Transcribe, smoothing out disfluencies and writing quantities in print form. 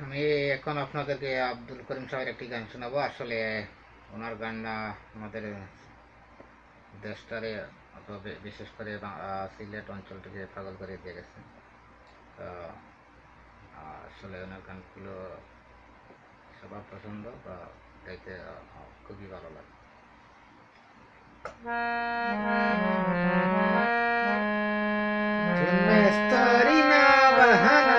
আমি এখন আপনাদেরকে আব্দুল করিম সাহেবের একটি গান শোনাবো। আসলে ওনার গান আমাদের দেশটারে অথবা বিশেষ করে সিলেট অঞ্চলটিকে পাগল করে দিয়ে গেছে। তো আসলে ওনার গানগুলো সবার পছন্দ বা গাইতে খুবই ভালো লাগে। तुम स्तरी ना बहाना